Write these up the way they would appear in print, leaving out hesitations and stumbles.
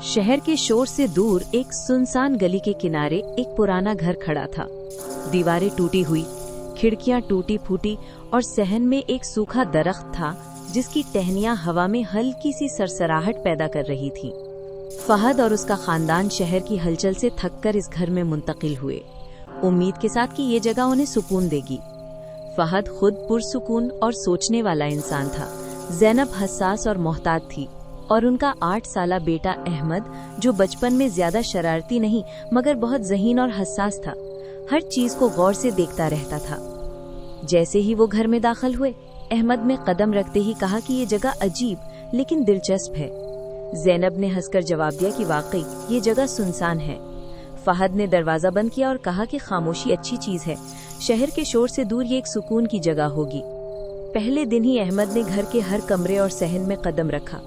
शहर के शोर से दूर एक सुनसान गली के किनारे एक पुराना घर खड़ा था। दीवारें टूटी हुई, खिड़कियां टूटी फूटी और सहन में एक सूखा दरख्त था जिसकी टहनियां हवा में हल्की सी सरसराहट पैदा कर रही थी। फहद और उसका खानदान शहर की हलचल से थककर इस घर में मुंतकिल हुए, उम्मीद के साथ कि ये जगह उन्हें सुकून देगी। फहद खुद पुरसुकून और सोचने वाला इंसान था। ज़ैनब हसास और मोहतात थी और उनका 8 साला बेटा अहमद, जो बचपन में ज्यादा शरारती नहीं मगर बहुत ज़हीन और हसास था, हर चीज को गौर से देखता रहता था। जैसे ही वो घर में दाखिल हुए, अहमद में कदम रखते ही कहा कि ये जगह अजीब लेकिन दिलचस्प है। ज़ैनब ने हंसकर जवाब दिया कि वाकई ये जगह सुनसान है। फहद ने दरवाजा बंद किया और कहा कि खामोशी अच्छी चीज है, शहर के शोर से दूर ये एक सुकून की जगह होगी। पहले दिन ही अहमद ने घर के हर कमरे और सहन में कदम रखा।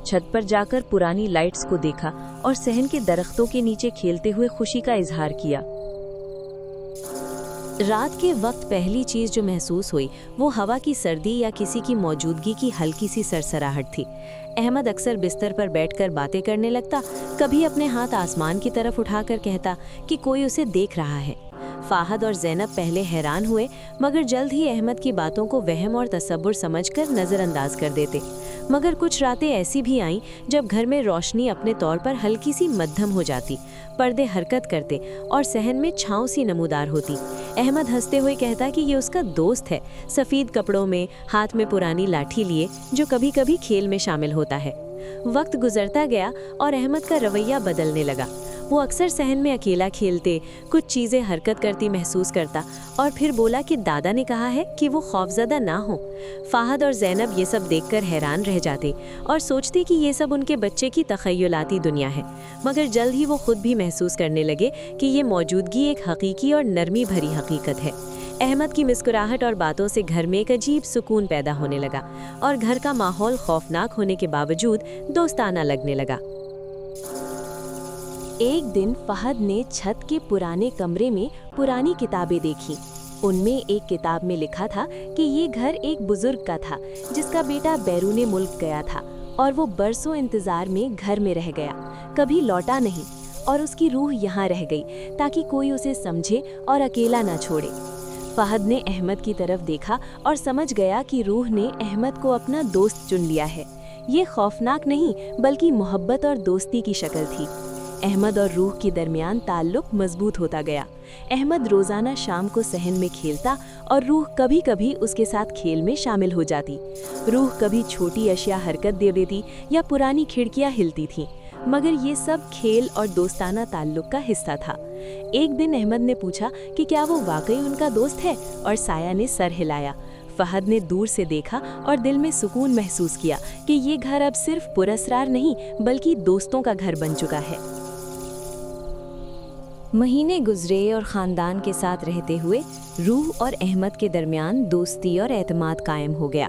छत पर जाकर पुरानी लाइट्स को देखा और सहन के दरख्तों के नीचे खेलते हुए खुशी का इजहार किया। रात के वक्त पहली चीज जो महसूस हुई वो हवा की सर्दी या किसी की मौजूदगी की हल्की सी सरसराहट थी। अहमद अक्सर बिस्तर पर बैठकर बातें करने लगता, कभी अपने हाथ आसमान की तरफ उठाकर कहता कि कोई उसे देख रहा है। फाहद और ज़ैनब पहले हैरान हुए मगर जल्द ही अहमद की बातों को वहम और तसब्बुर समझकर नज़रअंदाज कर देते। मगर कुछ रातें ऐसी भी आईं जब घर में रोशनी अपने तौर पर हल्की सी मध्यम हो जाती, पर्दे हरकत करते और सहन में छाँव सी नमूदार होती। अहमद हंसते हुए कहता कि ये उसका दोस्त है, सफ़ेद कपड़ों में, हाथ में पुरानी लाठी लिए, जो कभी कभी खेल में शामिल होता है। वक्त गुजरता गया और अहमद का रवैया बदलने लगा। वो अक्सर सहन में अकेला खेलते, कुछ चीज़ें हरकत करती महसूस करता और फिर बोला कि दादा ने कहा है कि वो खौफज़दा ना हो। फाहद और ज़ैनब ये सब देखकर हैरान रह जाते और सोचते कि ये सब उनके बच्चे की तख़य्युलाती दुनिया है। मगर जल्द ही वो खुद भी महसूस करने लगे कि ये मौजूदगी एक हकीकी और नरमी भरी हकीकत है। अहमद की मुस्कुराहट और बातों से घर में एक अजीब सुकून पैदा होने लगा और घर का माहौल खौफनाक होने के बावजूद दोस्ताना लगने लगा। एक दिन फहद ने छत के पुराने कमरे में पुरानी किताबें देखी। उनमें एक किताब में लिखा था कि ये घर एक बुजुर्ग का था जिसका बेटा बैरूने मुल्क गया था और वो बरसों इंतजार में घर में रह गया, कभी लौटा नहीं और उसकी रूह यहाँ रह गई ताकि कोई उसे समझे और अकेला ना छोड़े। फहद ने अहमद की तरफ देखा और समझ गया कि रूह ने अहमद को अपना दोस्त चुन लिया है। ये खौफनाक नहीं बल्कि मोहब्बत और दोस्ती की शक्ल थी। अहमद और रूह के दरमियान ताल्लुक मजबूत होता गया। अहमद रोज़ाना शाम को सहन में खेलता और रूह कभी कभी उसके साथ खेल में शामिल हो जाती। रूह कभी छोटी अशिया हरकत दे देती या पुरानी खिड़कियां हिलती थीं, मगर ये सब खेल और दोस्ताना ताल्लुक का हिस्सा था। एक दिन अहमद ने पूछा कि क्या वो वाकई उनका दोस्त है और साया ने सर हिलाया। फहद ने दूर से देखा और दिल में सुकून महसूस किया कि ये घर अब सिर्फ पुरस्कार नहीं बल्कि दोस्तों का घर बन चुका है। महीने गुजरे और ख़ानदान के साथ रहते हुए रूह और अहमद के दरमियान दोस्ती और एतमाद कायम हो गया।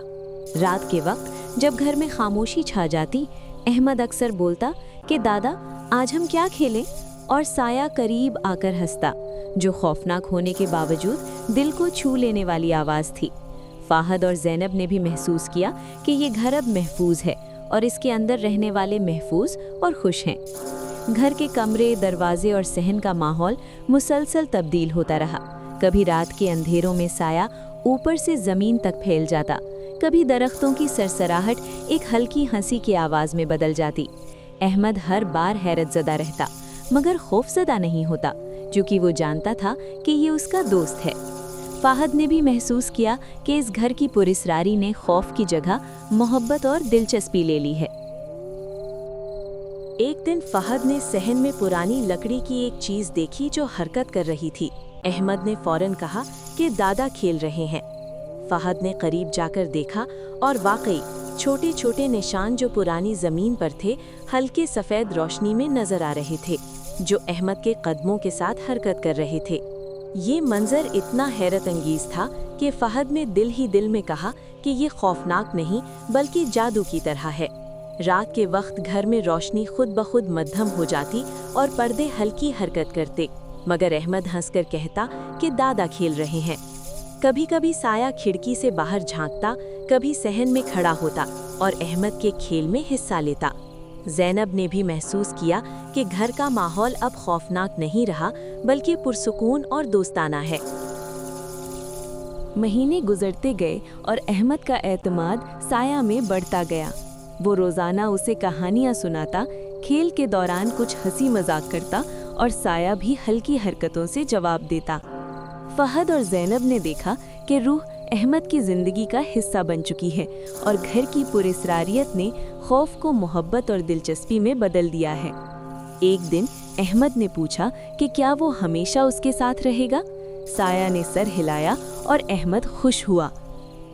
रात के वक्त जब घर में खामोशी छा जाती, अहमद अक्सर बोलता कि दादा आज हम क्या खेलें, और साया करीब आकर हंसता, जो खौफनाक होने के बावजूद दिल को छू लेने वाली आवाज़ थी। फाहद और ज़ैनब ने भी महसूस किया कि ये घर अब महफूज है और इसके अंदर रहने वाले महफूज और खुश हैं। घर के कमरे, दरवाजे और सहन का माहौल मुसलसल तब्दील होता रहा। कभी रात के अंधेरों में साया ऊपर से ज़मीन तक फैल जाता, कभी दरख्तों की सरसराहट एक हल्की हंसी की आवाज़ में बदल जाती। अहमद हर बार हैरतज़दा रहता मगर खौफज़दा नहीं होता, क्योंकि वो जानता था कि ये उसका दोस्त है। फाहद ने भी महसूस किया कि इस घर की पुरस्रारी ने खौफ की जगह मोहब्बत और दिलचस्पी ले ली है। एक दिन फहद ने सहन में पुरानी लकड़ी की एक चीज देखी जो हरकत कर रही थी। अहमद ने फौरन कहा कि दादा खेल रहे हैं। फहद ने करीब जाकर देखा और वाकई छोटे छोटे निशान जो पुरानी जमीन पर थे हल्के सफेद रोशनी में नजर आ रहे थे, जो अहमद के कदमों के साथ हरकत कर रहे थे। ये मंजर इतना हैरत अंगेज था कि फहद ने दिल ही दिल में कहा कि ये खौफनाक नहीं बल्कि जादू की तरह है। रात के वक्त घर में रोशनी खुद ब खुद मध्यम हो जाती और पर्दे हल्की हरकत करते, मगर अहमद हंसकर कहता कि दादा खेल रहे हैं। कभी कभी साया खिड़की से बाहर झांकता, कभी सहन में खड़ा होता और अहमद के खेल में हिस्सा लेता। ज़ैनब ने भी महसूस किया कि घर का माहौल अब खौफनाक नहीं रहा बल्कि पुरसुकून और दोस्ताना है। महीने गुजरते गए और अहमद का एतमाद साया में बढ़ता गया। वो रोज़ाना उसे कहानियाँ सुनाता, खेल के दौरान कुछ हंसी मजाक करता और साया भी हल्की हरकतों से जवाब देता। फहद और ज़ैनब ने देखा कि रूह अहमद की ज़िंदगी का हिस्सा बन चुकी है और घर की पुरस्रारियत ने खौफ को मोहब्बत और दिलचस्पी में बदल दिया है। एक दिन अहमद ने पूछा कि क्या वो हमेशा उसके साथ रहेगा। साया ने सर हिलाया और अहमद खुश हुआ।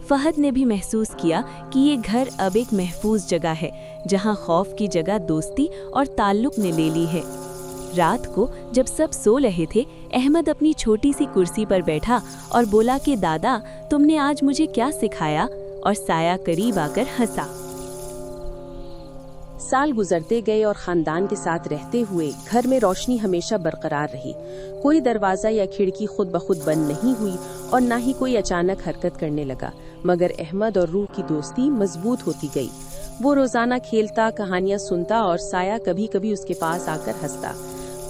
फहद ने भी महसूस किया कि ये घर अब एक महफूज जगह है जहां खौफ की जगह दोस्ती और ताल्लुक ने ले ली है। रात को जब सब सो रहे थे, अहमद अपनी छोटी सी कुर्सी पर बैठा और बोला कि दादा, तुमने आज मुझे क्या सिखाया? और साया करीब आकर हंसा। साल गुजरते गए और खानदान के साथ रहते हुए घर में रोशनी हमेशा बरकरार रही। कोई दरवाजा या खिड़की खुद ब खुद बंद नहीं हुई और न ही कोई अचानक हरकत करने लगा, मगर अहमद और रूह की दोस्ती मजबूत होती गई। वो रोजाना खेलता, कहानियां सुनता और साया कभी कभी उसके पास आकर हंसता।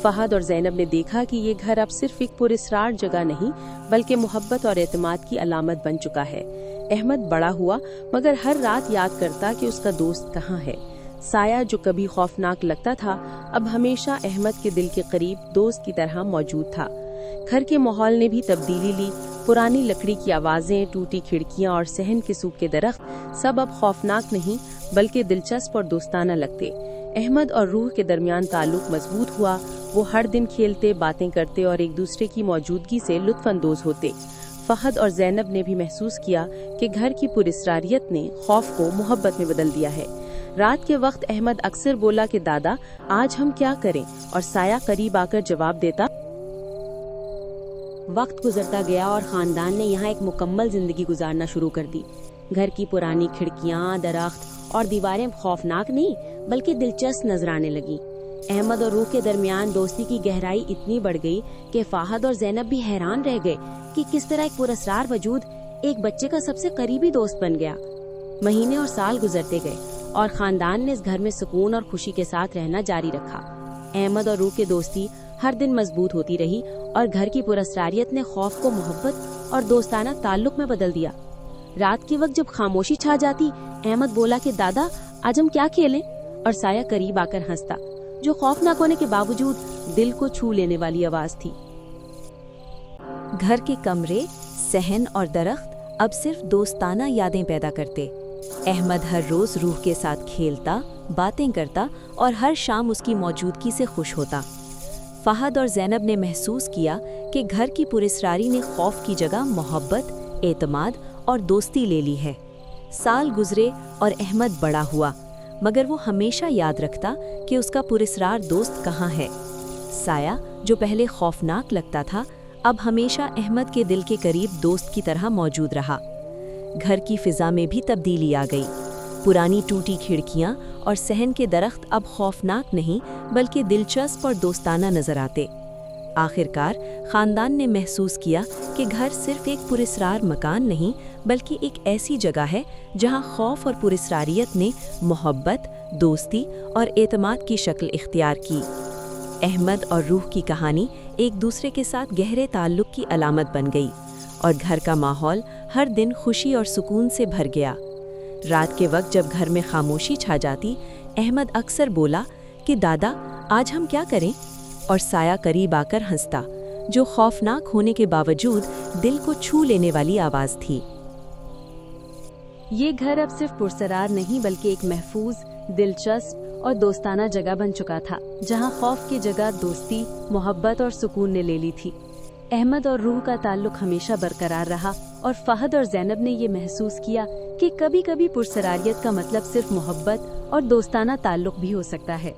फहद और ज़ैनब ने देखा कि ये घर अब सिर्फ एक पुरस्रार जगह नहीं बल्कि मोहब्बत और एतमाद की अलामत बन चुका है। अहमद बड़ा हुआ मगर हर रात याद करता कि उसका दोस्त कहाँ है। साया जो कभी खौफनाक लगता था, अब हमेशा अहमद के दिल के करीब दोस्त की तरह मौजूद था। घर के माहौल ने भी तब्दीली ली। पुरानी लकड़ी की आवाजें, टूटी खिड़कियां और सहन के सूखे दरख्त सब अब खौफनाक नहीं बल्कि दिलचस्प और दोस्ताना लगते। अहमद और रूह के दरमियान ताल्लुक मजबूत हुआ। वो हर दिन खेलते, बातें करते और एक दूसरे की मौजूदगी से लुत्फानंदोज होते। फहद और ज़ैनब ने भी महसूस किया कि घर की पुरस्रारियत ने खौफ को मोहब्बत में बदल दिया है। रात के वक्त अहमद अक्सर बोला कि दादा, आज हम क्या करें? और साया करीब आकर जवाब देता। वक्त गुजरता गया और खानदान ने यहाँ एक मुकम्मल जिंदगी गुजारना शुरू कर दी। घर की पुरानी खिड़कियाँ, दरख्त और दीवारें खौफनाक नहीं बल्कि दिलचस्प नजर आने लगी। अहमद और रूह के दरमियान दोस्ती की गहराई इतनी बढ़ गई कि फहद और ज़ैनब भी हैरान रह गए कि किस तरह एक पुरस्रार वजूद एक बच्चे का सबसे करीबी दोस्त बन गया। महीने और साल गुजरते गए और खानदान ने इस घर में सुकून और खुशी के साथ रहना जारी रखा। अहमद और रूह की दोस्ती हर दिन मजबूत होती रही और घर की पुरस्रारियत ने खौफ को मोहब्बत और दोस्ताना ताल्लुक में बदल दिया। रात के वक्त जब खामोशी छा जाती, अहमद बोला कि दादा, आज हम क्या खेलें? और साया करीब आकर हंसता, जो खौफनाक होने के बावजूद दिल को छू लेने वाली आवाज थी। घर के कमरे, सहन और दरख्त अब सिर्फ दोस्ताना यादें पैदा करते। अहमद हर रोज रूह के साथ खेलता, बातें करता और हर शाम उसकी मौजूदगी से खुश होता। फहद और ज़ैनब ने महसूस किया कि घर की पुरस्रारी ने खौफ की जगह मोहब्बत, एतमाद और दोस्ती ले ली है। साल गुजरे और अहमद बड़ा हुआ, मगर वो हमेशा याद रखता कि उसका पुरस्रार दोस्त कहाँ है। साया, जो पहले खौफनाक लगता था, अब हमेशा अहमद के दिल के करीब दोस्त की तरह मौजूद रहा। घर की फिजा में भी तब्दीली आ गई। पुरानी टूटी खिड़कियां और सहन के दरख्त अब खौफनाक नहीं बल्कि दिलचस्प और दोस्ताना नजर आते। आखिरकार खानदान ने महसूस किया कि घर सिर्फ एक पुरस्रार मकान नहीं बल्कि एक ऐसी जगह है जहां खौफ और पुरस्रारियत ने मोहब्बत, दोस्ती और एतमाद की शक्ल इख्तियार की। अहमद और रूह की कहानी एक दूसरे के साथ गहरे ताल्लुक की अलामत बन गई और घर का माहौल हर दिन खुशी और सुकून से भर गया। रात के वक्त जब घर में खामोशी छा जाती, अहमद अक्सर बोला कि दादा, आज हम क्या करें? और साया करीब आकर हंसता, जो खौफनाक होने के बावजूद दिल को छू लेने वाली आवाज थी। ये घर अब सिर्फ पुरसरार नहीं बल्कि एक महफूज, दिलचस्प और दोस्ताना जगह बन चुका था, जहां खौफ की जगह दोस्ती, मोहब्बत और सुकून ने ले ली थी। अहमद और रूह का ताल्लुक हमेशा बरकरार रहा और फहद और ज़ैनब ने ये महसूस किया कि कभी कभी पुरसरारियत का मतलब सिर्फ मोहब्बत और दोस्ताना ताल्लुक भी हो सकता है।